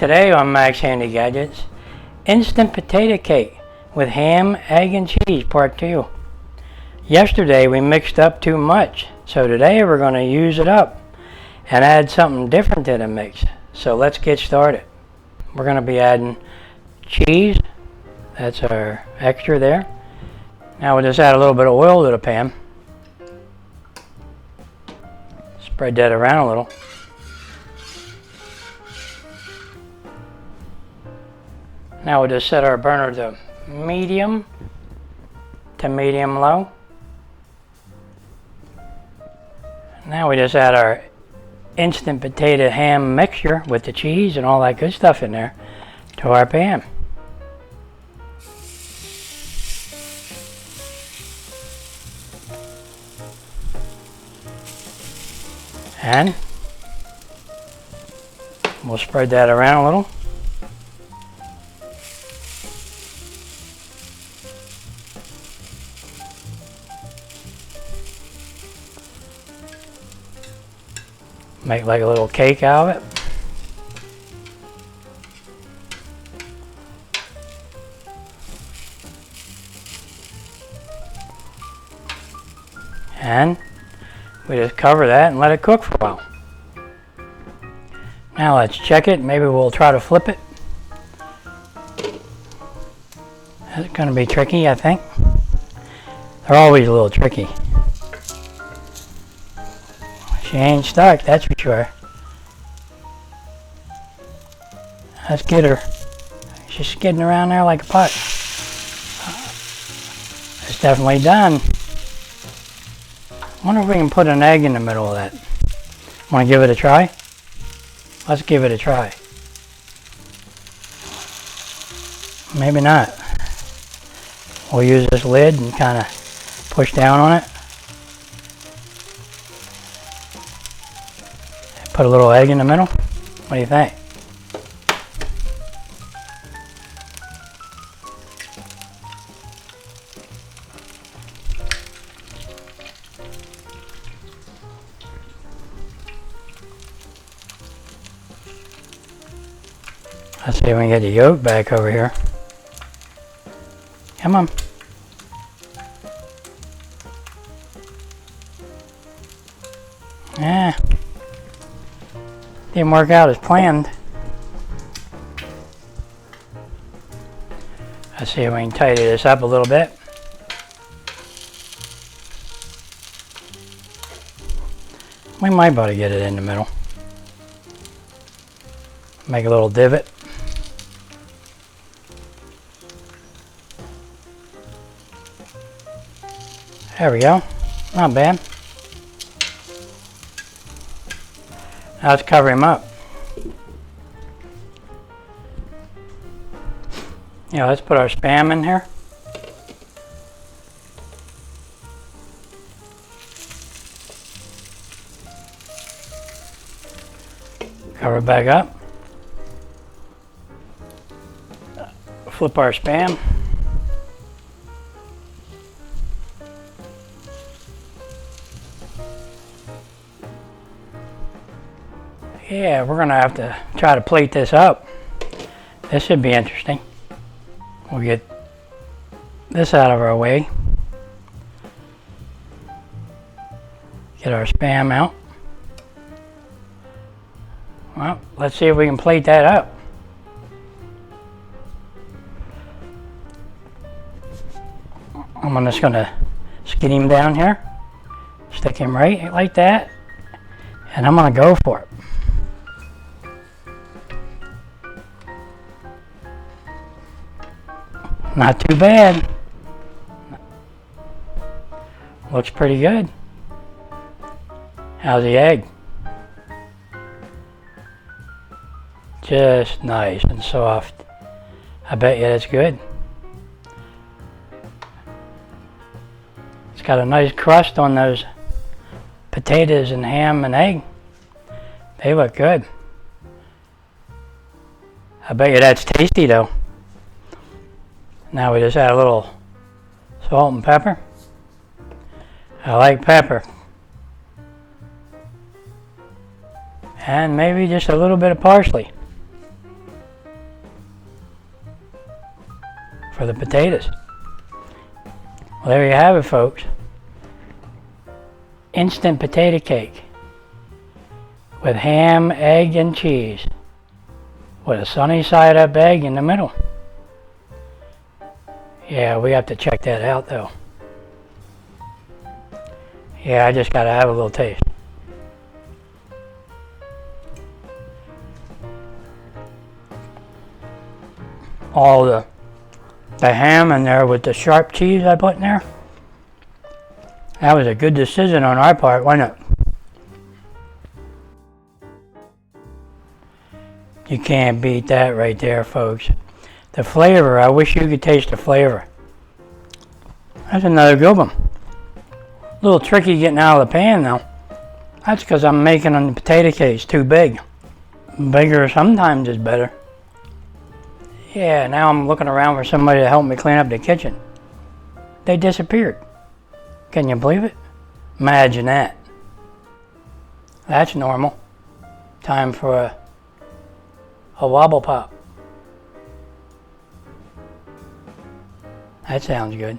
Today on Max Handy Gadgets, instant potato cake with ham, egg, and cheese, part 2. Yesterday we mixed up too much, so today we're going to use it up and add something different to the mix. So let's get started. We're going to be adding cheese. That's our extra there. Now we'll just add a little bit of oil to the pan. Spread that around a little. Now we'll just set our burner to medium low. Now we just add our instant potato ham mixture with the cheese and all that good stuff in there to our pan. And we'll spread that around a little. Make like a little cake out of it. And we just cover that and let it cook for a while. Now let's check it. Maybe we'll try to flip it. That's going to be tricky, I think. They're always a little tricky. She ain't stuck, that's for sure. Let's get her. She's skidding around there like a puck. It's definitely done. I wonder if we can put an egg in the middle of that. Want to give it a try? Let's give it a try. Maybe not. We'll use this lid and kind of push down on it. Put a little egg in the middle. What do you think? Let's see if we can get the yolk back over here. Come on. Yeah. Didn't work out as planned. Let's see if we can tidy this up a little bit. We might be able to get it in the middle. Make a little divot. There we go. Not bad. Now let's cover him up. Yeah, let's put our Spam in here. Cover it back up. Flip our Spam. Yeah, we're gonna have to try to plate this up. This should be interesting. We'll get this out of our way. Get our Spam out. Well, let's see if we can plate that up. I'm just gonna skid him down here. Stick him right like that. And I'm gonna go for it. Not too bad. Looks pretty good. How's the egg? Just nice and soft. I bet you that's good. It's got a nice crust on those potatoes and ham and egg. They look good. I bet you that's tasty though. Now we just add a little salt and pepper. I like pepper. And maybe just a little bit of parsley. for the potatoes. Well, there you have it, folks. Instant potato cake with ham, egg, and cheese with a sunny side up egg in the middle. Yeah, we have to check that out though. Yeah, I just gotta have a little taste. All the ham in there with the sharp cheese I put in there. That was a good decision on our part, wasn't it? You can't beat that right there, folks. The flavor, I wish you could taste the flavor. That's another good one. A little tricky getting out of the pan though. That's because I'm making the potato cakes too big. Bigger sometimes is better. Yeah, now I'm looking around for somebody to help me clean up the kitchen. They disappeared. Can you believe it? Imagine that. That's normal. Time for a wobble pop. That sounds good.